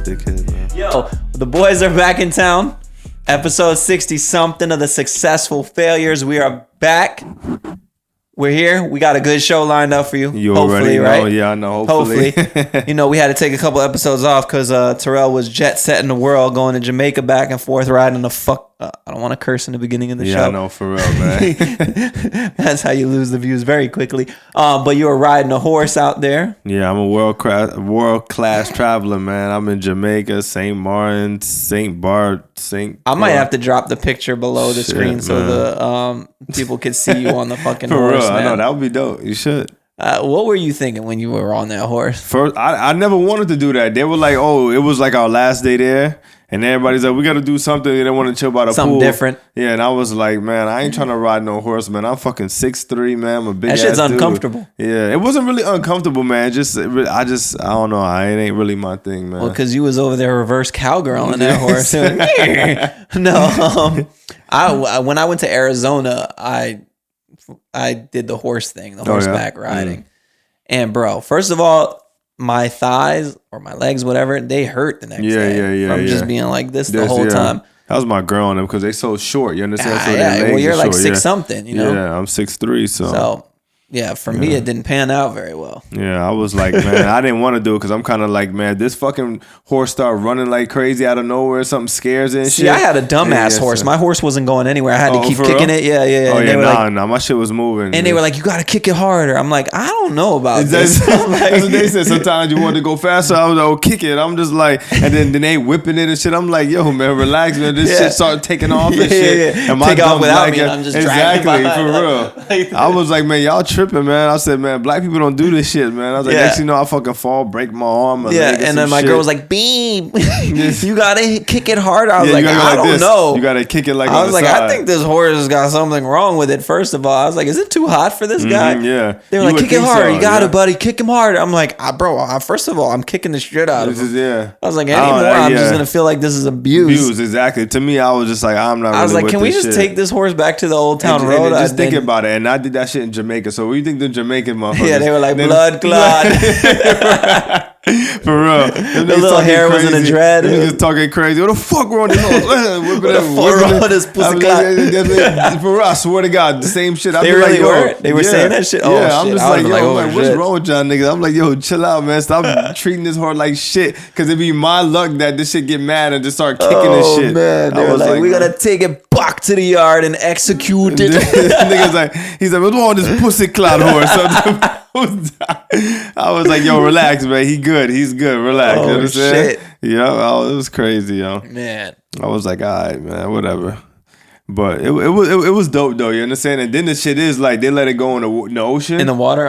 dickhead, man. Yo, the boys are back in town. Episode 60 something of the Successful Failures. We are back. We're here. We got a good show lined up for you. You hopefully, already know. right? Yeah, I know. Hopefully. We had to take a couple episodes off because Terrell was jet setting the world, going to Jamaica back and forth, riding the fuck. I don't want to curse in the beginning of the show. Yeah, I know, for real, man. That's how you lose the views very quickly. But you were riding a horse out there. Yeah, I'm a world class traveler, man. I'm in Jamaica, St. Martin, St. Bart, St. I might have to drop the picture below the screen so the people could see you on the fucking horse. For real, man. I know that would be dope. You should. What were you thinking when you were on that horse? First, I never wanted to do that. They were like, oh, it was like our last day there. And everybody's like, we got to do something. They want to chill by the Something pool. different. Yeah, and I was like, man, I ain't trying to ride no horse, man. I'm fucking 6'3", man. I'm a big ass That shit's dude. uncomfortable. Yeah, it wasn't really uncomfortable, man. I don't know. It ain't really my thing, man. Well, because you was over there reverse cowgirl on that horse. When I went to Arizona, I did the horse thing, the horseback riding. And bro, first of all, my thighs or my legs, whatever, they hurt the next day. From just being like this the whole time. That was my girl on them because they so short. You understand? So their legs well, you're are like short, 6 something, you know? Yeah, I'm 6'3", So yeah, for me, it didn't pan out very well. Yeah, I was like, man, I didn't want to do it because I'm kind of like, man, this fucking horse started running like crazy out of nowhere. Something scares it and See, shit. I had a dumbass horse. My horse wasn't going anywhere. I had to keep kicking it. Yeah. Oh, and yeah, my shit was moving. And they were like, you got to kick it harder. I'm like, I don't know about this. That's what they said. Sometimes you want to go faster. I was like, oh, kick it. I'm just like, and then they whipping it and shit. I'm like, yo, man, relax, man. This shit started taking off and shit. Yeah. And my take off without like, me and I'm just dragging for real. I was like, man, y'all tripping, man. I said, man, black people don't do this shit, man. I was like, next thing you know, I fucking fall, break my arm. My leg and then my girl was like, Beam, you gotta kick it harder. I was like, I don't know. You gotta kick it like I was like, I think this horse has got something wrong with it. First of all, I was like, is it too hot for this guy? Yeah. They were like, kick it harder. You got it, buddy. Kick him harder. I'm like, bro, first of all, I'm kicking the shit out of him. I was like, anymore, I'm just gonna feel like this is abuse. Exactly. To me, I was just like, I'm not. I was like, can we just take this horse back to the Old Town Road? Just think about it. And I did that shit in Jamaica. So what do you think the Jamaican motherfuckers? Yeah, they were like blood clot. For real. The little hair was in a dread. Niggas talking crazy. What the fuck wrong with this horse? What the fuck wrong with this pussy clot? For real, I swear to God, the same shit. They really were? They were saying that shit? Yeah, I'm just like, yo, what's wrong with y'all niggas? I'm like, yo, chill out, man. Stop treating this horse like shit. Because it'd be my luck that this shit get mad and just start kicking this shit. Man. They were like, we gotta take it back to the yard and execute it. Niggas like, he's like, what's wrong with this pussy cloud horse? I was like, yo, relax, man. He's good. Relax. You understand? Shit. Yeah, it was crazy, yo. Man. I was like, all right, man, whatever. But it was dope, though. You understand? And then the shit is like, they let it go in the ocean. In the water,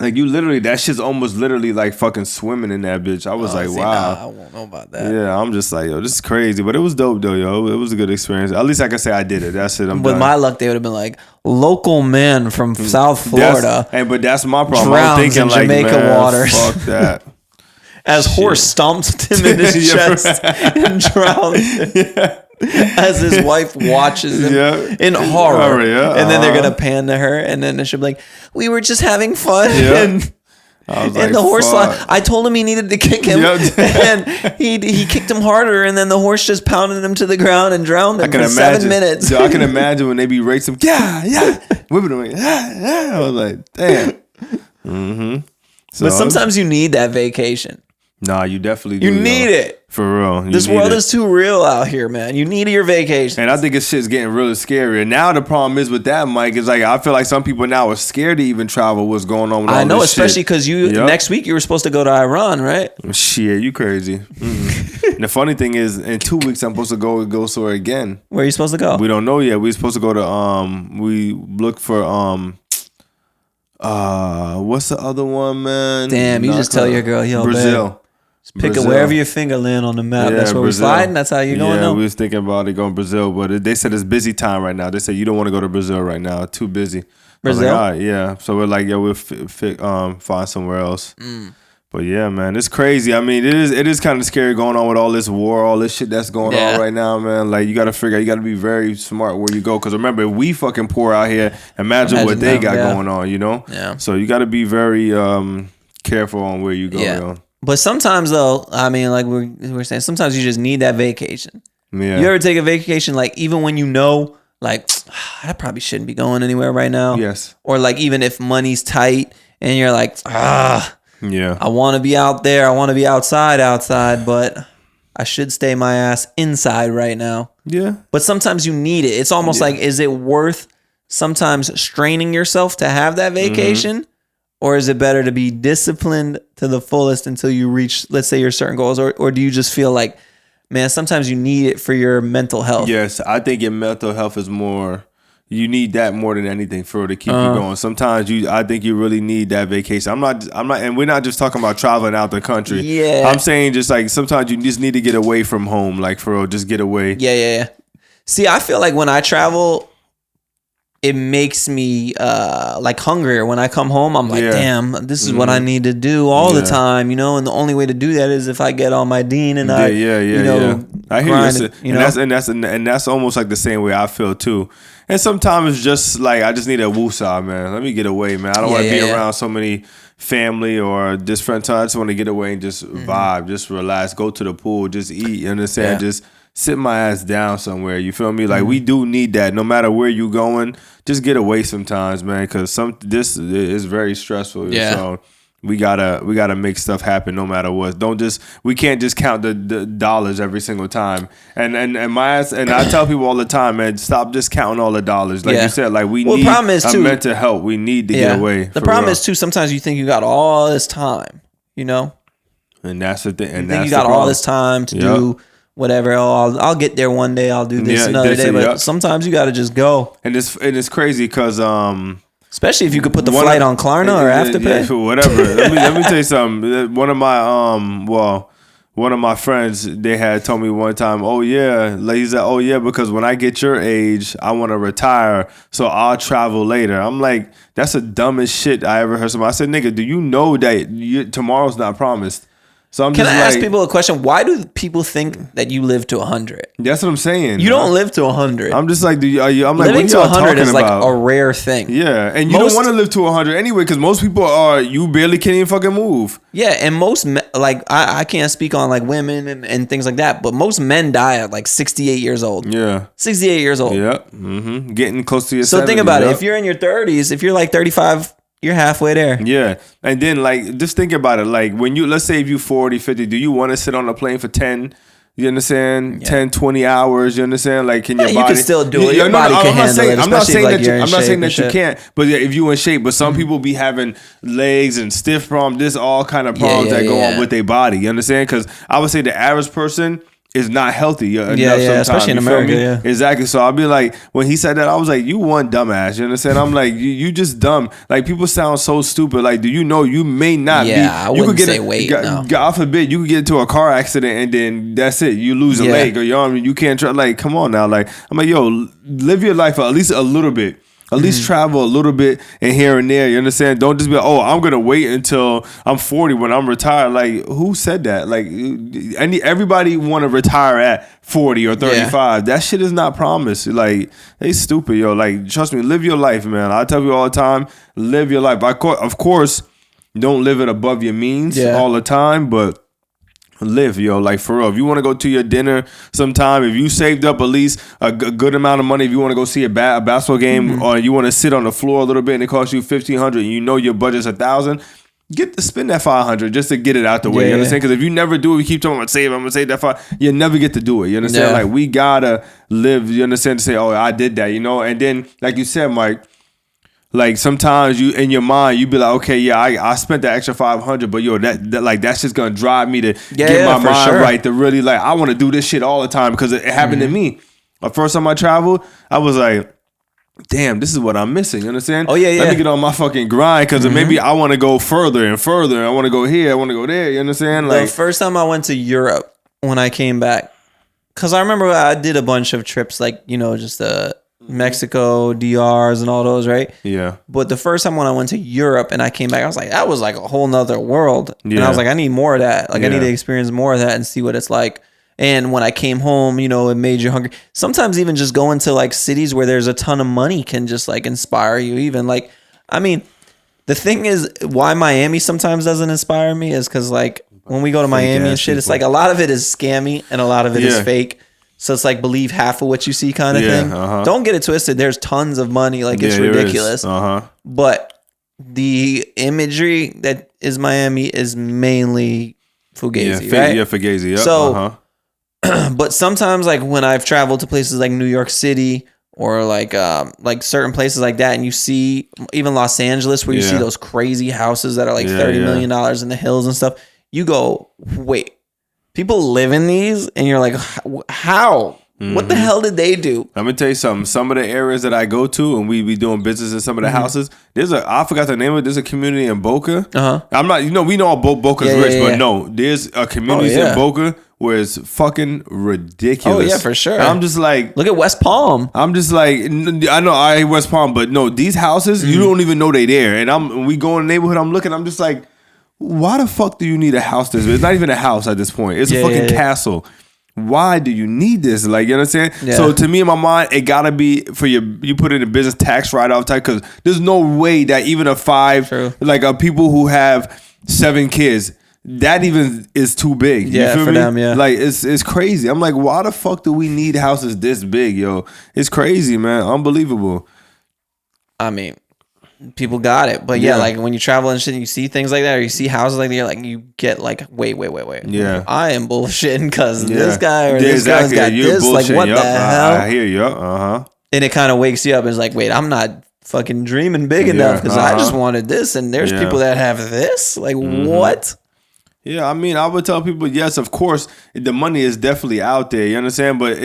Like, you literally, that shit's almost literally like fucking swimming in that bitch. I was like, wow. I won't know about that. Yeah, I'm just like, yo, this is crazy. But it was dope, though, yo. It was a good experience. At least I can say I did it. That's it. With my luck, they would have been like, local man from South Florida. But that's my problem. Drowns I'm thinking in like, Jamaica man, waters. Fuck that. As horse stomps him in his chest and drowns. As his wife watches him in horror. And then they're going to pan to her. And then she'll be like, we were just having fun. And the horse, I told him he needed to kick him. And he kicked him harder. And then the horse just pounded him to the ground and drowned him for 7 minutes. I can imagine when they be racing. Whipping him. I was like, damn. Mm-hmm. But sometimes you need that vacation. Nah, you definitely do. You need it. For real. This world is too real out here, man. You need your vacation. And I think this shit's getting really scary. And now the problem is with that, Mike, is like, I feel like some people now are scared to even travel what's going on with all this shit. I know, especially because next week you were supposed to go to Iran, right? Shit, you crazy. And the funny thing is, in 2 weeks, I'm supposed to go somewhere again. Where are you supposed to go? We don't know yet. We're supposed to go to, we look for, what's the other one, man? Damn, you just tell your girl, yo, Brazil. Babe. Pick it wherever your finger land on the map. That's where Brazil. we're sliding. That's how you're going. Yeah, we was thinking about it going to Brazil, but they said it's busy time right now. They said you don't want to go to Brazil right now. Too busy. Brazil? Like, all right, yeah. So we're like, we'll find somewhere else. But yeah, man, it's crazy. I mean, it is kind of scary going on with all this war, all this shit that's going on right now, man. Like, you got to figure out, you got to be very smart where you go. Because remember, if we fucking poor out here, imagine what they got going on, you know? Yeah. So you got to be very careful on where you go, yo. But sometimes though, I mean, like we're saying, sometimes you just need that vacation. Yeah. You ever take a vacation, like even when you know, like I probably shouldn't be going anywhere right now. Yes. Or like even if money's tight and you're like, yeah, I want to be out there, I want to be outside, but I should stay my ass inside right now. Yeah. But sometimes you need it. It's almost like, is it worth sometimes straining yourself to have that vacation? Mm-hmm. Or is it better to be disciplined to the fullest until you reach, let's say, your certain goals? Or do you just feel like, man, sometimes you need it for your mental health? Yes, I think your mental health is more, you need that more than anything for to keep you going. Sometimes I think you really need that vacation. I'm not, and we're not just talking about traveling out the country. Yeah. I'm saying just like sometimes you just need to get away from home, like for real, just get away. Yeah. See, I feel like when I travel, it makes me like hungrier. When I come home, I'm like, damn, this is what I need to do all the time, you know. And the only way to do that is if I get on my Dean and I hear you. And that's almost like the same way I feel too. And sometimes it's just like I just need a woosah, man. Let me get away, man. I don't want to be around so many family or just friends. I just want to get away and just vibe, just relax, go to the pool, just eat. You understand? Just sit my ass down somewhere. You feel me? Like we do need that. No matter where you going, just get away sometimes, man. Because this is very stressful. Yeah. So we gotta make stuff happen no matter what. We can't just count the dollars every single time. And my ass, and I tell people all the time, man, stop just counting all the dollars. Like you said, like we need mental help. We need to get away. The problem is too, sometimes you think you got all this time, you know? And that's the thing. And you think you got all this time to do whatever. Oh, I'll get there one day. I'll do this another day. But sometimes you got to just go. And it's crazy because especially if you could put the flight on Klarna or Afterpay. Whatever. let me tell you something. One of my friends, they had told me one time, oh yeah, he said, oh yeah, because when I get your age, I want to retire, so I'll travel later. I'm like, that's the dumbest shit I ever heard somebody. I said, nigga, do you know that tomorrow's not promised? So Can I ask people a question? Why do people think that you live to 100? That's what I'm saying. You don't live to 100. I'm just like, I'm like, living to 100 is like a rare thing. Yeah, and you don't want to live to 100 anyway, because most people you barely can't even fucking move. Yeah, and most like I can't speak on like women and things like that, but most men die at like 68 years old. Yeah, 68 years old. Yep. Getting close to your. So 70s, think about it. If you're in your 30s, if you're like 35. You're halfway there. Yeah. And then like just think about it. Like when let's say if you 40, 50, do you want to sit on a plane for 10, you understand? 10, 20 hours, you understand? Like can your body, you can still do it. Your body can handle it. I'm not saying that you can't, but if you in shape, but some people be having legs and stiff problems, there's all kind of problems that go on with their body. You understand? Because I would say the average person is not healthy enough sometimes, especially in America. Yeah. Exactly. So I'll be like, when he said that, I was like, you one dumbass. You understand? I'm like, you just dumb. Like people sound so stupid. Like, do you know you may not be? I wouldn't say wait. God forbid you could get into a car accident and then that's it. You lose a leg or your arm. You can't try. Like, come on now. Like, I'm like, yo, live your life for at least a little bit. At least travel a little bit and here and there. You understand? Don't just be like, oh, I'm gonna wait until I'm 40 when I'm retired. Like, who said that? Like, everybody want to retire at 40 or 35. Yeah. That shit is not promised. Like, they stupid, yo. Like, trust me, live your life, man. I tell you all the time, live your life. Of course, don't live it above your means all the time, but live, yo. Like, for real, if you want to go to your dinner sometime, if you saved up at least a good amount of money, if you want to go see a basketball game or you want to sit on the floor a little bit and it costs you $1,500 and you know your budget's $1,000, get to spend that $500 just to get it out the way. You understand? Because if you never do it, you keep talking about I'm gonna save that $500, you never get to do it. You understand? Like, we gotta live, you understand, to say, oh, I did that, you know. And then like you said, Mike, like sometimes you in your mind you be like, okay, yeah, I spent that extra $500, but yo, that like that's just gonna drive me to get my mind right to really like I want to do this shit all the time because it happened to me. The first time I traveled, I was like, damn, this is what I'm missing. You understand? Oh yeah. Let me get on my fucking grind because maybe I want to go further and further. I want to go here. I want to go there. You understand? Like the first time I went to Europe when I came back, because I remember I did a bunch of trips, like, you know, just Mexico, DRs and all those, right? Yeah. But the first time when I went to Europe and I came back, I was like, that was like a whole nother world. Yeah. And I was like, I need more of that. Like I need to experience more of that and see what it's like. And when I came home, you know, it made you hungry. Sometimes even just going to like cities where there's a ton of money can just like inspire you. Even like, I mean, the thing is why Miami sometimes doesn't inspire me is because like when we go to Miami and shit, people. It's like a lot of it is scammy and a lot of it is fake. So it's like believe half of what you see kind of thing. Don't get it twisted. There's tons of money. Like it's ridiculous. But the imagery that is Miami is mainly Fugazi, right? Yeah, Fugazi. Yep. So, but sometimes like when I've traveled to places like New York City or like certain places like that, and you see even Los Angeles where you see those crazy houses that are like $30 million in the hills and stuff, you go, wait. People live in these, and you're like, how? Mm-hmm. What the hell did they do? Let me tell you something. Some of the areas that I go to, and we be doing business in some of the houses. I forgot the name of it. There's a community in Boca. I'm not. We know Boca's rich, but no, there's a community in Boca where it's fucking ridiculous. Oh yeah, for sure. And I'm just like, look at West Palm. I'm just like, I know I hate West Palm, but no, these houses you don't even know they there. And we go in the neighborhood. I'm looking. I'm just like. Why the fuck do you need a house this big? It's not even a house at this point. It's a fucking castle. Why do you need this? Like, you know what I'm saying? Yeah. So to me, in my mind, it gotta be for you put it in a business tax write-off type, because there's no way that even a 5, like people who have 7 kids, that even is too big. You feel for me? Them, yeah. Like it's crazy. I'm like, why the fuck do we need houses this big, yo? It's crazy, man. Unbelievable. I mean, people got it, but like when you travel and shit, and you see things like that, or you see houses like that, you're like, you get like, wait. Yeah, I am bullshitting because this guy or this guy's got this. Like, what the hell? I hear you. And it kind of wakes you up. It's like, wait, I'm not fucking dreaming big enough because I just wanted this, and there's people that have this. Like, what? Yeah, I mean, I would tell people, yes, of course, the money is definitely out there. You understand? But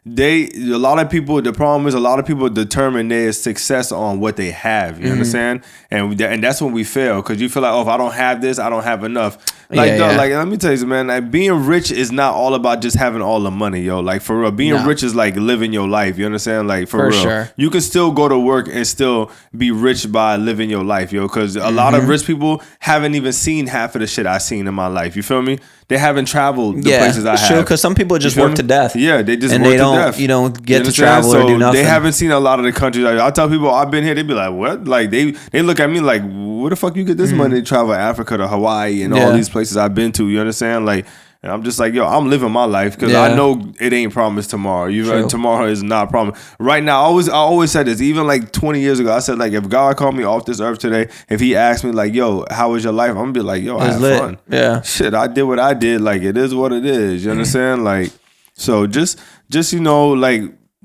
a lot of people, the problem is a lot of people determine their success on what they have. You understand? And that's when we fail, because you feel like, oh, if I don't have this, I don't have enough. Like, like, let me tell you something, man. Like, being rich is not all about just having all the money, yo. Like, for real, being rich is like living your life. You understand? Like, for real, sure. You can still go to work and still be rich by living your life, yo. Because a lot of rich people haven't even seen half of the shit I've seen in my life. You feel me? They haven't traveled the places I have. Sure, because some people just work to death. Yeah, they just work to death. You don't get to travel or do nothing. They haven't seen a lot of the countries. Like, I tell people I've been here, they be like, what? Like they look at me like, where the fuck you get this money to travel Africa to Hawaii and all these places I've been to? You understand? Like, and I'm just like, yo, I'm living my life because I know it ain't promised tomorrow. Tomorrow is not promised. Right now, I always said this. Even like 20 years ago, I said, like, if God called me off this earth today, if He asked me like, yo, how was your life? I'm gonna be like, yo, I had fun. Yeah. Shit, I did what I did. Like, it is what it is. You understand? Like, so just like,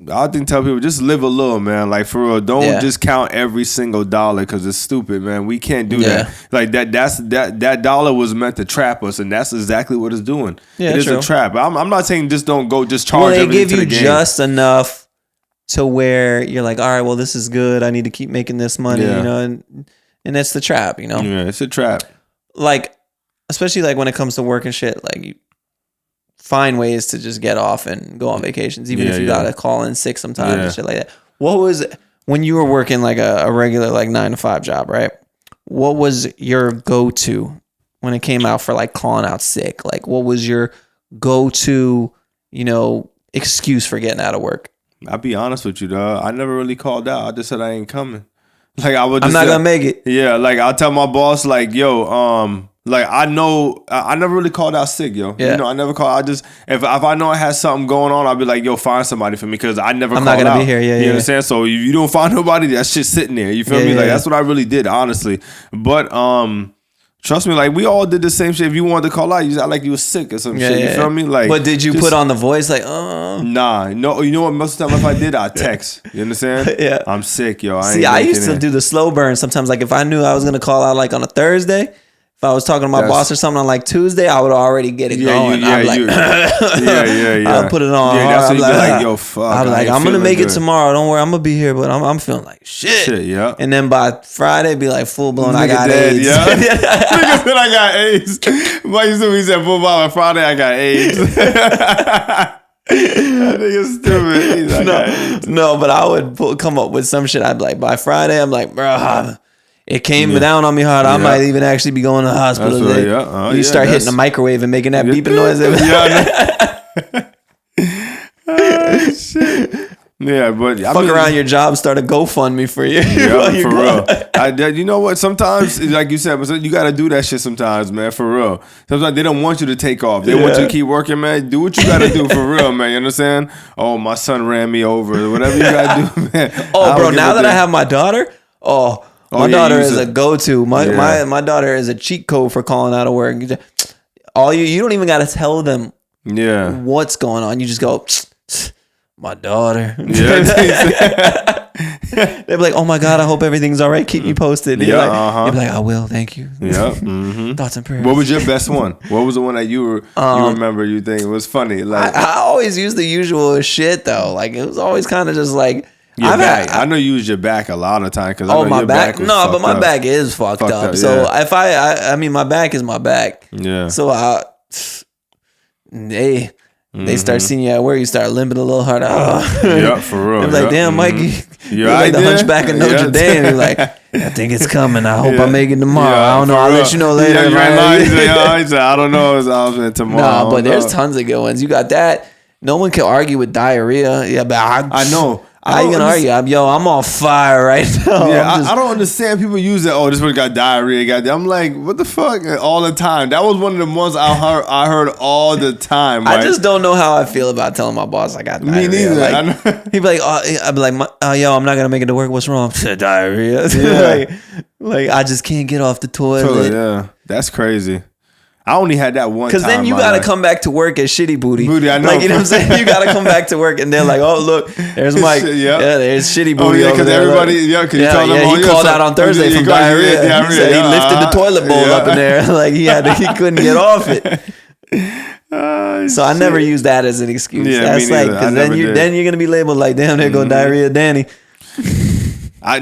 I think tell people, just live a little, man. Like, for real, don't just count every single dollar, because it's stupid, man. We can't do that. Like, that dollar was meant to trap us, and that's exactly what it's doing. It is a trap. I'm not saying just don't go, just charge everything to the game. They give you just enough to where you're like, all right, well, this is good. I need to keep making this money, you know, and that's the trap, you know? Yeah, it's a trap. Like, especially like when it comes to work and shit, like you find ways to just get off and go on vacations, even if you gotta call in sick sometimes and shit like that. What was, when you were working like a regular like 9-to-5 job, right? What was your go-to when it came out for like calling out sick? Like, what was your go-to, you know, excuse for getting out of work? I'll be honest with you, dog. I never really called out. I just said I ain't coming. Like, I'm not gonna make it. Yeah, like I'll tell my boss, like, yo, like, I know I never really called out sick, yo. Yeah. You know, I never called. I just if I know I had something going on, I'll be like, yo, find somebody for me, because I never. I'm not gonna be here. Yeah, you understand? So if you don't find nobody, that shit's sitting there. You feel me? Like that's what I really did, honestly. But trust me, like we all did the same shit. If you wanted to call out, you just act like you was sick or some shit. You feel me? Like, but did you put on the voice like, Nah, no. You know what? Most of the time, if I did, I'd text. You understand? Yeah. I'm sick, yo. I used to do the slow burn sometimes. Like if I knew I was gonna call out like on a Thursday. If I was talking to my boss or something on like Tuesday, I would already get it going. I'm like, I'll put it on. Yeah, that's what you be like, yo, fuck. I'm like, I'm gonna make it tomorrow. Don't worry, I'm gonna be here, but I'm feeling like shit. Yeah. And then by Friday, be like full blown. I got AIDS. Yeah. Nigga said I got AIDS. Why you said we said full blown? Friday I got AIDS. That nigga stupid. No, but I would come up with some shit. I'd be like, by Friday, I'm like, bro. It came down on me hard. I might even actually be going to the hospital today. You start hitting the microwave and making that beeping noise. Shit. Yeah, but fuck around your job, start a GoFundMe for you. Yeah, for real. You know what? Sometimes, like you said, you got to do that shit sometimes, man. For real. Sometimes they don't want you to take off. They want you to keep working, man. Do what you got to do for real, man. You understand? Oh, my son ran me over. Whatever you got to do, man. Oh, bro, now that I have my daughter, my daughter is a go-to. My daughter is a cheat code for calling out of work. You don't even got to tell them what's going on. You just go, my daughter. Yeah. They'd be like, oh my God, I hope everything's all right. Keep me posted. They'd be like, I will, thank you. Yeah. Mm-hmm. Thoughts and prayers. What was your best one? What was the one that you remember you think was funny? Like I always use the usual shit though. Like it was always kind of just like I know you use your back a lot of time because my back. No, but my back is fucked up. So if I mean my back is my back. Yeah. So they start seeing you at work, you start limping a little harder. Yeah, for real. I'm like, damn, Mikey. You're like the Hunchback of Notre Dame. You're like, I think it's coming. I hope I make it tomorrow. I don't know. I'll let you know later. He said, I don't know. It's tomorrow. No, but there's tons of good ones. You got that. No one can argue with diarrhea. Yeah, but I know. How you gonna argue? I'm on fire right now. Yeah, I don't understand people use it. Oh, this one got diarrhea. I'm like, what the fuck? All the time. That was one of the ones I heard all the time. Right? I just don't know how I feel about telling my boss I got diarrhea. Me neither. Like, he'd be like, I'd be like, yo, I'm not gonna make it to work. What's wrong? Diarrhea. Yeah. like I just can't get off the toilet. Totally, yeah, that's crazy. I only had that one time. Because then you got to come back to work as shitty booty. I know. Like, you know what I'm saying? You got to come back to work and they're like, oh, look, there's Mike. Yeah, there's shitty booty. Oh, yeah, because everybody, because you told them, he called out on Thursday from diarrhea. He said he lifted the toilet bowl up in there. Like, he couldn't get off it. So I never use that as an excuse. Yeah, that's like, because then you're going to be labeled like, damn, there go Diarrhea Danny. I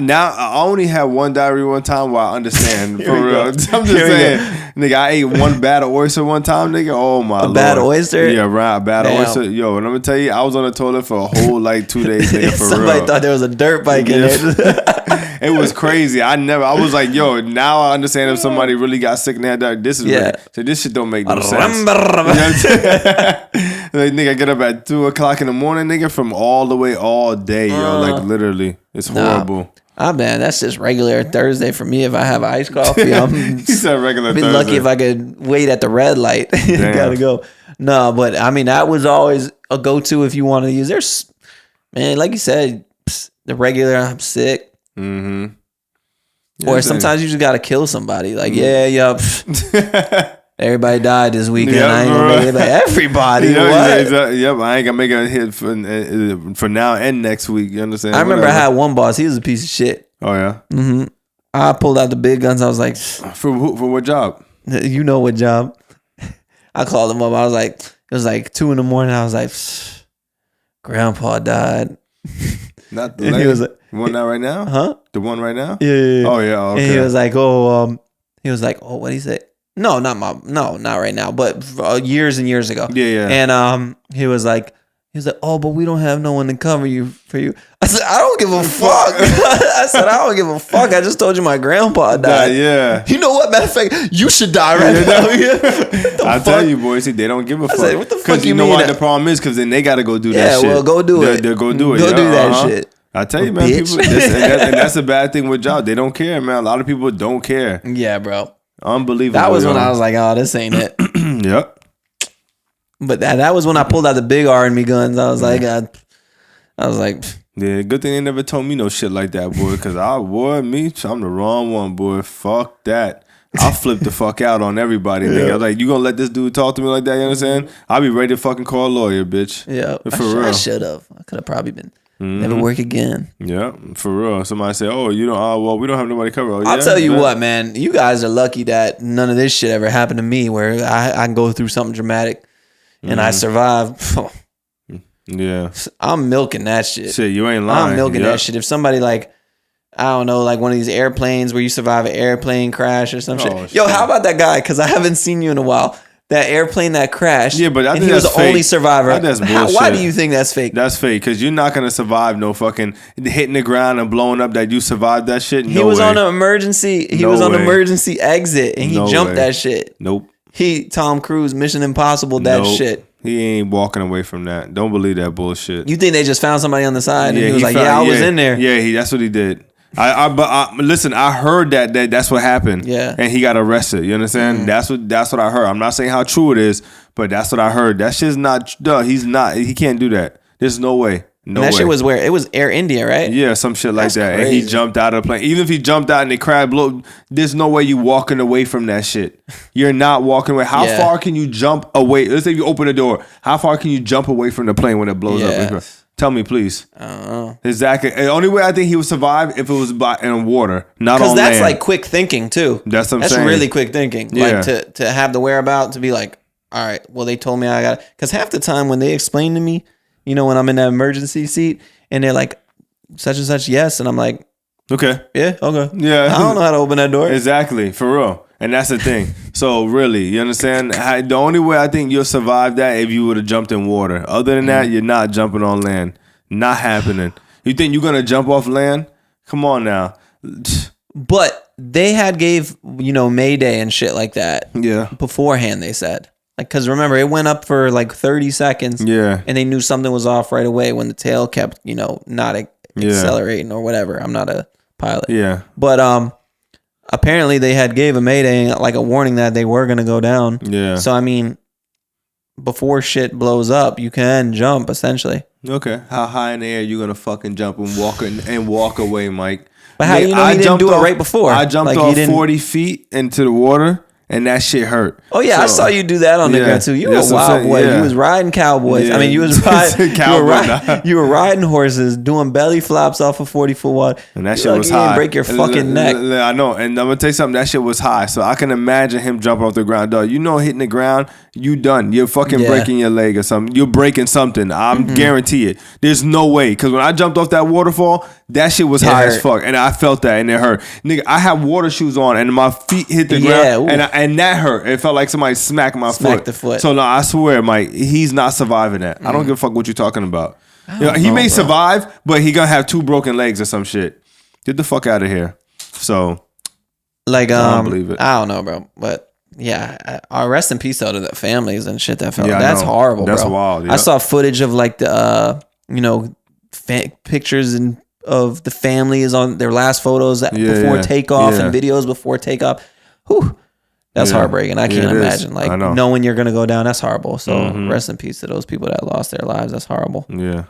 only had one diarrhea one time where I understand for real. I'm just saying, nigga, I ate one bad oyster one time, nigga. Oh my lord, bad oyster? Yeah, right, a bad oyster. Yo, and I'm gonna tell you, I was on the toilet for a whole 2 days, nigga. For Somebody thought there was a dirt bike in there. It was crazy. I was like, yo, now I understand if somebody really got sick and had that. This is really, so this shit don't make no sense. You know what I'm saying? Like, nigga, get up at 2:00 in the morning, nigga, from all the way all day, yo. Like literally, it's horrible. Man, that's just regular Thursday for me. If I have iced coffee, he said regular Thursday. Be lucky if I could wait at the red light. Gotta go. No, but I mean that was always a go-to if you want to use. There's, man, like you said, the regular. I'm sick. Mm-hmm. Yeah, or sometimes you just gotta kill somebody. Like, everybody died this weekend. I ain't gonna make it. Like, everybody. What? I ain't gonna make a hit for now and next week. You understand? I remember I had one boss. He was a piece of shit. Oh yeah. Mm-hmm. I pulled out the big guns. I was like, for what job? You know what job? I called him up. I was like, it was like 2 a.m. I was like, Grandpa died. Not the he was like, one not right now? Huh? The one right now? Yeah. Oh yeah. Okay. And he was like, what did he say? No, not right now, but years and years ago. Yeah. And he was like, oh, but we don't have no one to cover for you. I said, I don't give a fuck. I said, I don't give a fuck. I just told you my grandpa died. Yeah. You know what? Matter of fact, you should die right now. I tell you, boys, see, they don't give a fuck. Said, what the fuck you know mean? Why the problem is? Because then they got to go do that shit. Yeah, well, go do it. They'll go do it. Go do that shit. I tell you, man, people, and that's a bad thing with jobs. They don't care, man. A lot of people don't care. Yeah, bro. Unbelievable. That was when I was like, oh, this ain't it. Yep. But that was when I pulled out the big R&B guns. I was like, yeah, good thing they never told me no shit like that, boy. Because I'm the wrong one, boy. Fuck that. I'll flip the fuck out on everybody, nigga. I was like, you gonna let this dude talk to me like that? You understand? I'll be ready to fucking call a lawyer, bitch. Yeah, for real. I should have. I could have probably been. Never work again. Yeah, for real. Somebody say, "Oh, you don't. Well, we don't have nobody cover." I'll tell you what, man. You guys are lucky that none of this shit ever happened to me, where I can go through something dramatic and I survive. Yeah, I'm milking that shit. Shit, you ain't lying. I'm milking that shit. If somebody like, I don't know, like one of these airplanes where you survive an airplane crash or some shit. Yo, how about that guy? Because I haven't seen you in a while. That airplane that crashed. Yeah, but I think he was the only survivor. That's bullshit. Why do you think that's fake? That's fake because you're not gonna survive no fucking hitting the ground and blowing up. That you survived that shit. He was on an emergency. He was on an emergency exit and he jumped that shit. Nope. Tom Cruise, Mission Impossible, that shit. He ain't walking away from that. Don't believe that bullshit. You think they just found somebody on the side and he was like, I was in there. Yeah, that's what he did. Listen, I heard that's what happened. Yeah. And he got arrested. You understand? That's what I heard. I'm not saying how true it is, but that's what I heard. That shit's not, he can't do that. There's no way. No way. Shit was where? It was Air India, right? Yeah, some shit like that. Crazy. And he jumped out of the plane. Even if he jumped out and the crab blew, there's no way you walking away from that shit. You're not walking away. How far can you jump away? Let's say you open the door. How far can you jump away from the plane when it blows up? Tell me, please. I don't know. Exactly. The only way I think he would survive if it was in water, not on land. Because that's like quick thinking too. That's what I'm saying. That's really quick thinking. Yeah. Like to have the whereabouts to be like, all right, well, they told me I got it. Because half the time when they explain to me, you know, when I'm in that emergency seat and they're like, such and such, yes. And I'm like, okay. Yeah, okay. Yeah. I don't know how to open that door. Exactly. For real. And that's the thing. So really, you understand? The only way I think you'll survive that if you would have jumped in water. Other than that, you're not jumping on land. Not happening. You think you're going to jump off land? Come on now. But they had gave, you know, Mayday and shit like that. Yeah. Beforehand, they said. Like, because remember, it went up for like 30 seconds. Yeah. And they knew something was off right away when the tail kept, you know, not accelerating or whatever. I'm not a pilot. Yeah. But apparently they had gave a Mayday, like a warning that they were going to go down. Yeah. So, I mean, before shit blows up, you can jump, essentially. Okay. How high in the air you going to fucking jump and walk away, Mike? But how you know he didn't do it right before? I jumped off 40 feet into the water. And that shit hurt. Oh yeah, I saw you do that on the ground too. You were a wild boy. You was riding cowboys. Yeah. I mean, you was riding. You were riding horses, doing belly flops off of 40-foot water. And that shit was high. You break your fucking neck. I know. And I'm gonna tell you something. That shit was high. So I can imagine him jumping off the ground. Dog, you know, hitting the ground, you done. You're fucking breaking your leg or something. You're breaking something. I'm guarantee it. There's no way. Because when I jumped off that waterfall, that shit was high as fuck, and I felt that, and it hurt. Nigga, I had water shoes on, and my feet hit the ground, and that hurt. It felt like somebody smacked my foot. The foot. So no, I swear, Mike, he's not surviving that. I don't give a fuck what you're talking about. He may survive, but he gonna have 2 broken legs or some shit. Get the fuck out of here. So, like, I don't believe it. I don't know, bro, but. Yeah, rest in peace though to the families and shit that fell. That's horrible, bro. That's wild. Yep. I saw footage of like the, you know, pictures of the families on their last photos before takeoff and videos before takeoff. Whew, that's heartbreaking. I can't imagine like knowing you're gonna go down. That's horrible. So rest in peace to those people that lost their lives. That's horrible. Yeah.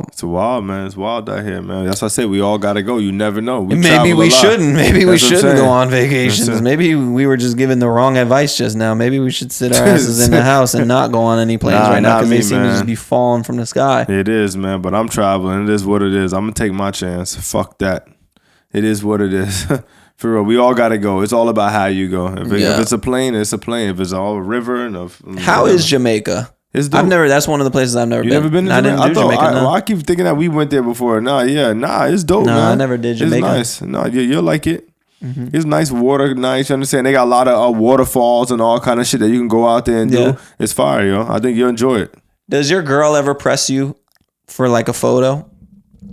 It's wild, man. It's wild out here, man. That's what I say. We all gotta go. You never know. Maybe we shouldn't. Maybe we shouldn't go on vacations. Maybe we were just given the wrong advice just now. Maybe we should sit our asses in the house and not go on any planes right now because they seem to just be falling from the sky. It is, man. But I'm traveling. It is what it is. I'm gonna take my chance. Fuck that. It is what it is. For real, we all gotta go. It's all about how you go. If it's a plane, it's a plane. If it's all a river how is Jamaica? That's one of the places I've never been. You never been to Jamaica? I didn't do Jamaica. No. I keep thinking that we went there before. It's dope, man. I never did Jamaica. It's nice. No, you'll like it. It's nice water, nice. You understand? They got a lot of waterfalls and all kind of shit that you can go out there and do. It's fire, yo. I think you'll enjoy it. Does your girl ever press you for like a photo,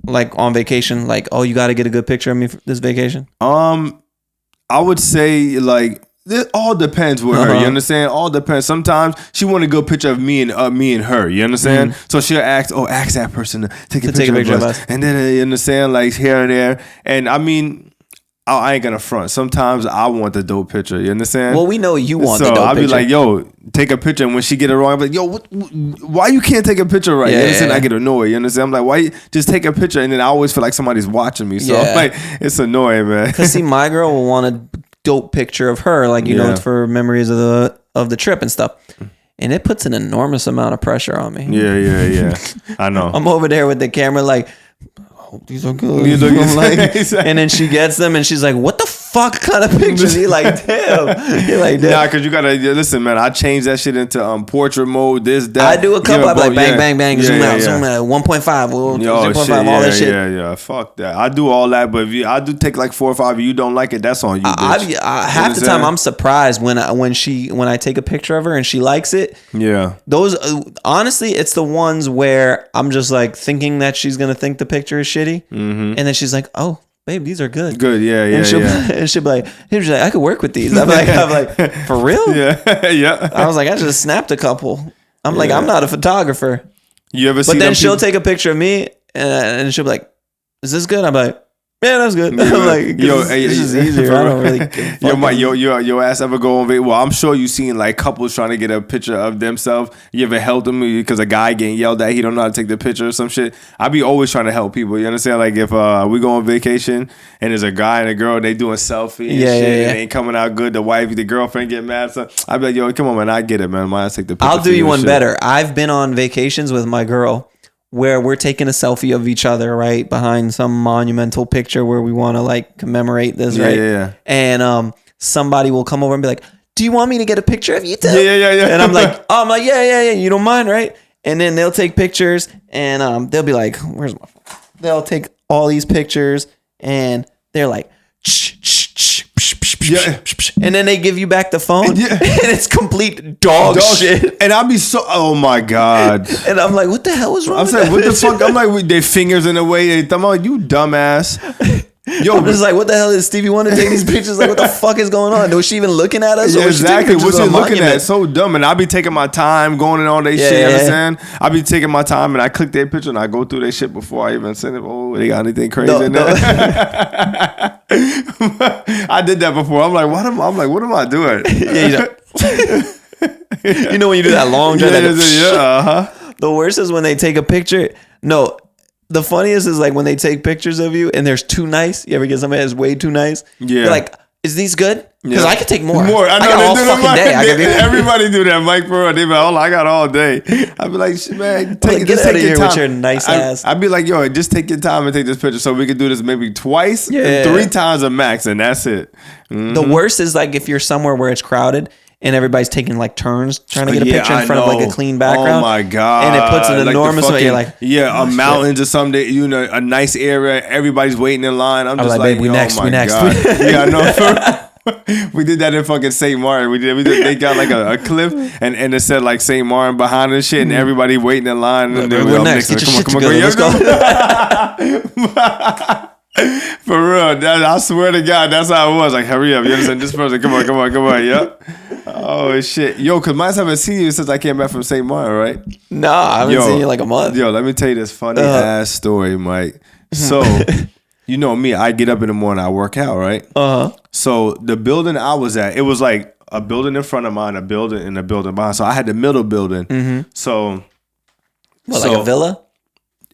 like on vacation? Like, oh, you got to get a good picture of me for this vacation. I would say like. It all depends with her. You understand? All depends. Sometimes she want a good picture of me and her. You understand? So she'll ask that person to take a picture of us. And then you understand, like here and there. And I mean, I ain't gonna front. Sometimes I want the dope picture. You understand? Well, we know you want the dope picture. So I'll be like, yo, take a picture. And when she get it wrong, I'm like, yo, why you can't take a picture right? You understand? I get annoyed. You understand? I'm like, why you just take a picture? And then I always feel like somebody's watching me. So I'm like, it's annoying, man. Because see, my girl will want a dope picture of her, like you know, it's for memories of the trip and stuff. And it puts an enormous amount of pressure on me. Yeah. I know. I'm over there with the camera, like, these are good. I'm like, and then she gets them and she's like, what the fuck kind of pictures? You're like, damn. Nah, because you gotta listen, man. I changed that shit into portrait mode. That I do a couple. I'm like bang, zoom out, 1.5, 0.5, all that shit. Yeah. Fuck that. I do all that, but if I do take like 4 or 5, and you don't like it, that's on you. Bitch. Half the time I'm surprised when I take a picture of her and she likes it. Yeah. Those honestly, it's the ones where I'm just like thinking that she's gonna think the picture is shitty, and then she's like, oh. Babe, these are good. Good, yeah. And she'll be like, I could work with these. I'm like, for real? Yeah. I was like, I just snapped a couple. I'm like, I'm not a photographer. You ever see? But then she'll take a picture of me and she'll be like, "Is this good?" I'm like, "Yeah, that's good." Yeah. I'm like, yo, this is easier. I don't really. Your ass ever go on vacation? Well, I'm sure you seen like couples trying to get a picture of themselves. You ever helped them because a guy getting yelled at, he don't know how to take the picture or some shit? I be always trying to help people. You understand? Like if we go on vacation and there's a guy and a girl, they doing selfie and shit, and it ain't coming out good. The wife, the girlfriend get mad. So I be like, yo, come on, man, I get it, man. Might take the picture. I'll do you one better. I've been on vacations with my girl where we're taking a selfie of each other, right, behind some monumental picture where we want to like commemorate this, right? Yeah. And somebody will come over and be like, "Do you want me to get a picture of you too?" Yeah. And I'm like, yeah. You don't mind, right? And then they'll take pictures, and they'll be like, "Where's my phone?" They'll take all these pictures, and they're like, yeah. And then they give you back the phone, and it's complete dog shit. And I'll be so, oh my God. And I'm like, what the hell is wrong? I'm saying, what the fuck? I'm like, their fingers in the way. I'm like, you dumbass. Yo, I'm just like, what the hell is Stevie Wonder taking these pictures? Like, what the fuck is going on? Was she even looking at us? Yeah, exactly. What's she looking at? So dumb. And I be taking my time going and all that shit. You understand? I be taking my time and I click their picture and I go through their shit before I even send it. Oh, they got anything crazy in there? I did that before. I'm like, what am I doing? You know when you do that long drive? The worst is when they take a picture. No. The funniest is like when they take pictures of you and there's too nice. You ever get somebody that's way too nice? Yeah. You're like, is these good? Because I could take more. I know. I got all fucking day. Everybody do that, Mike. Bro, they be like, oh, I got all day. I be like, man, get out of here with your nice ass. I be like, yo, just take your time and take this picture so we can do this maybe twice, 3 times a max, and that's it. Mm-hmm. The worst is like if you're somewhere where it's crowded and everybody's taking like turns trying to get a picture in front of like a clean background. Oh my God. And it puts an enormous way. You're like, a mountains or something, a nice area. Everybady's waiting in line. I'm just like, babe, we next. God. Yeah, I know. We did that in fucking St. Martin. We did. They got like a cliff and it said like St. Martin behind and shit, and everybody waiting in line. And we're next. Get your shit together. Let's go. For real, I swear to God, that's how it was. Like, hurry up, you understand? This person, come on, yep. Oh shit, yo, cause I haven't seen you since I came back from St. Martin, right? No, I haven't seen you in like a month. Yo, let me tell you this funny ass story, Mike. So, you know me, I get up in the morning, I work out, right? So the building I was at, it was like a building in front of mine, a building and a building behind. So I had the middle building. So, like a villa?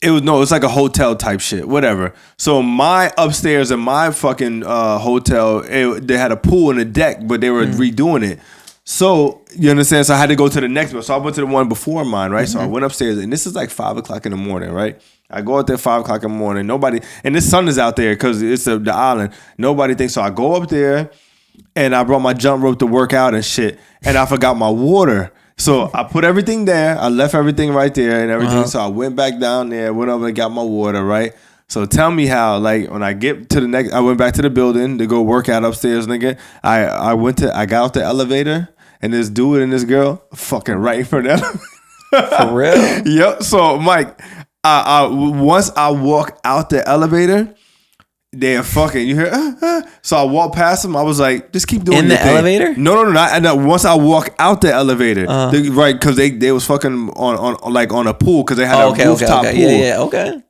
It was like a hotel type shit, whatever. So my upstairs in my fucking hotel, they had a pool and a deck, but they were redoing it. So you understand? So I had to go to the next one. So I went to the one before mine, right? So I went upstairs, and this is like 5 o'clock in the morning, right? I go out there 5 o'clock in the morning. Nobody, and the sun is out there because it's the island. Nobody thinks so. I go up there, and I brought my jump rope to work out and shit, and I forgot my water. So I put everything there. I left everything right there and everything. So I went back down there, went over and got my water, right? So tell me how, like, when I get to the next, I went back to the building to go work out upstairs, nigga. I got out the elevator, and this dude and this girl fucking right in front of the elevator. For real? Yep. So, Mike, once I walk out the elevator, they're fucking, you hear? So I walked past them. I was like, just keep doing in your the thing. elevator? No. Once I walk out the elevator, right? Because they was fucking on a pool because they had a rooftop pool. Okay.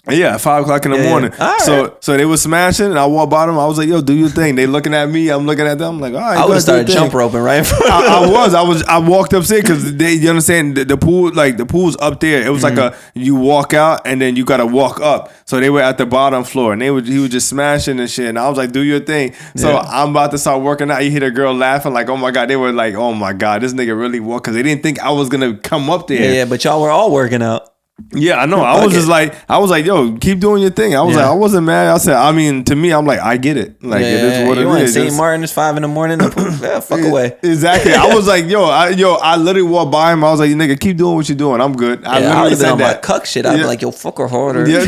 Yeah, 5 o'clock in the morning. Right. So they was smashing, and I walked by them. I was like, "Yo, do your thing." They looking at me. I'm looking at them. I'm like, "All right." I would have started jump roping right. I walked upstairs because you understand the pool, like the pool's up there. It was like you walk out and then you gotta walk up. So they were at the bottom floor, and he was just smashing and shit. And I was like, "Do your thing." So I'm about to start working out. You hear the girl laughing like, "Oh my God!" They were like, "Oh my God, this nigga really walked," because they didn't think I was gonna come up there. Yeah, but y'all were all working out. Yeah, I know. I was like, yo, keep doing your thing. I was like, I wasn't mad. I said, I mean, to me, I'm like, I get it. Like, it is what it is. St. Martin is 5 a.m. Fuck away. Exactly. I was like, I literally walked by him. I was like, nigga, keep doing what you're doing. I'm good. I literally said that. My cuck shit. I'd be like, yo, fuck her harder. Yeah.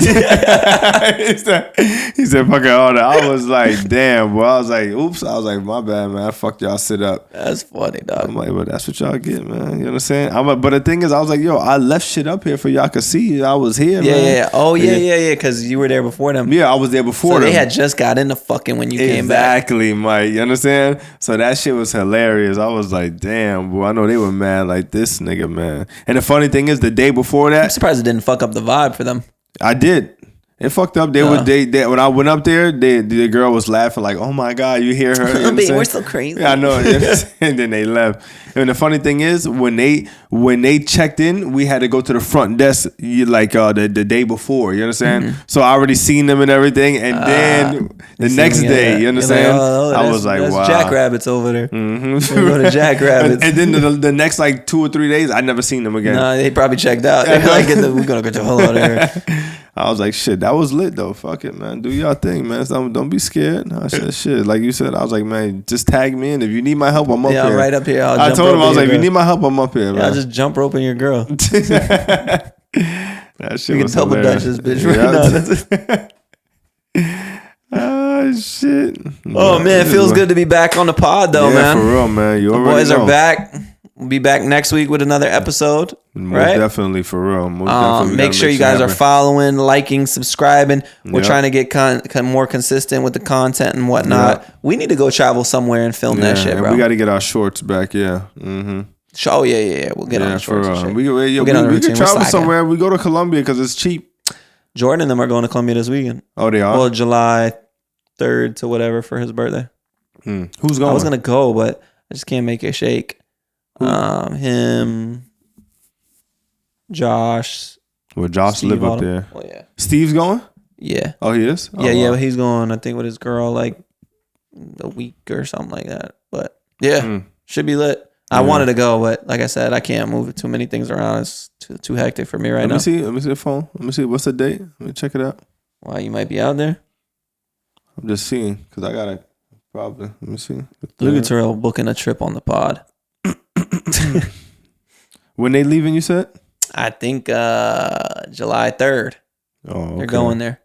He said, fuck her harder. I was like, damn, bro. I was like, oops. I was like, my bad, man. Fuck y'all, sit up. That's funny, dog. I'm like, well, that's what y'all get, man. You know what I'm saying? But the thing is, I was like, yo, I left shit up here for y'all could see you. I was here, man. Yeah. Oh, yeah. Because you were there before them. Yeah, I was there before them. They had just got into fucking when you came back. Exactly, Mike. You understand? So that shit was hilarious. I was like, damn, boy. I know they were mad like this nigga, man. And the funny thing is, the day before that, I'm surprised it didn't fuck up the vibe for them. I did. It fucked up. They when I went up there, the girl was laughing like, "Oh my god, you hear her? You we're so crazy." Yeah, I know. And then they left. And the funny thing is, when they checked in, we had to go to the front desk the day before. You understand? Mm-hmm. So I already seen them and everything. And then the next day, you understand? Like, I was like, "Wow, Jackrabbits over there." Mm-hmm. Go to Jackrabbits. And then the next like 2 or 3 days, I never seen them again. Nah, they probably checked out. They're like, "We're gonna go to hell out of here." I was like, shit, that was lit though. Fuck it, man. Do y'all thing, man. Don't be scared. I said, shit. Like you said, I was like, man, just tag me in. If you need my help, I'm up here. Yeah, right up here. I told him, I was like, if you need my help, I'm up here, man. I'll just jump rope in your girl. That shit was hilarious. Double dutch this bitch right now. Oh, shit. Oh, man. It feels good to be back on the pod, though, man. Yeah, for real, man. You already boys are back. We'll be back next week with another episode. Right? Definitely, for real. Make sure you guys are following, liking, subscribing. We're trying to get more consistent with the content and whatnot. Yeah. We need to go travel somewhere and film that shit, bro. We got to get our shorts back, yeah. Mm-hmm. Oh, yeah. We'll get on the shorts. For real. We can travel somewhere. We go to Colombia because it's cheap. Jordan and them are going to Colombia this weekend. Oh, they are? Well, July 3rd to whatever for his birthday. Who's going? I was going to go, but I just can't make it shake. Him, Josh. Well, Josh live up there. Oh yeah. Steve's going? Yeah. Oh, he is? Oh, yeah. He's going, I think, with his girl like a week or something like that. But yeah, should be lit. I wanted to go, but like I said, I can't move too many things around. It's too hectic for me right now. Let me see the phone. Let me see. What's the date? Let me check it out. Wow, you might be out there. I'm just seeing because I got to probably. Let me see. Look at Terrell booking a trip on the pod. When they leaving, you said? I think July 3rd. Oh, okay. They're going there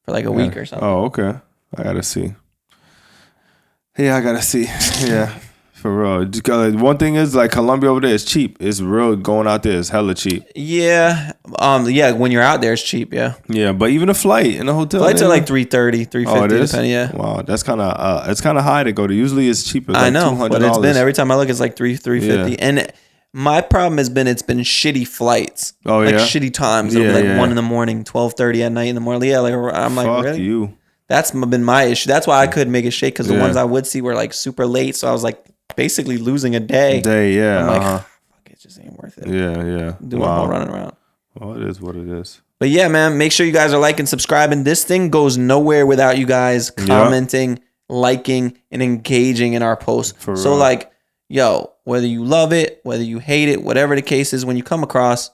for like a week or something. Oh, okay. I gotta see. Yeah, I gotta see. Yeah, for real. One thing is like Colombia over there is cheap. It's real going out there is hella cheap. Yeah. When you're out there, it's cheap. Yeah. Yeah, but even a flight in a hotel. Flights are like $330, $350. Oh, it is? Depending, yeah. Wow, that's kind of it's kind of high to go to. Usually it's cheaper. Like I know, $200. but it's been every time I look, it's like $350, yeah. And my problem has been it's been shitty flights. Oh yeah, shitty times. Yeah, like 1 in the morning, 12:30 at night in the morning. Yeah, like I'm like, fuck really? You. That's been my issue. That's why I couldn't make it shake because the ones I would see were like super late. So I was like basically losing a day. Yeah. I'm like, fuck, it just ain't worth it. Yeah. Doing all running around. Well, it is what it is. But yeah, man, make sure you guys are liking, subscribing. This thing goes nowhere without you guys commenting, liking, and engaging in our posts. So like, yo, whether you love it, whether you hate it, whatever the case is, when you come across,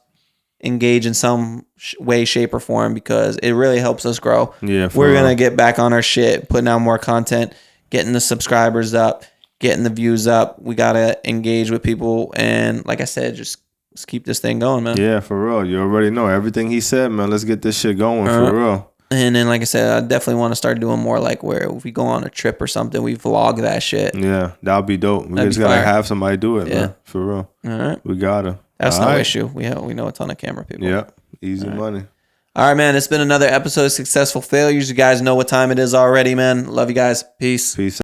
engage in some way, shape, or form because it really helps us grow. Yeah, we're going to get back on our shit, putting out more content, getting the subscribers up, getting the views up. We got to engage with people. And like I said, just keep this thing going, man. Yeah, for real. You already know everything he said, man. Let's get this shit going for real. And then, like I said, I definitely want to start doing more like where if we go on a trip or something, we vlog that shit. Yeah, that would be dope. We just got to have somebody do it, man. For real. All right. We got to. That's no issue. We know a ton of camera people. Yeah, easy money. All right, man. It's been another episode of Successful Failures. You guys know what time it is already, man. Love you guys. Peace.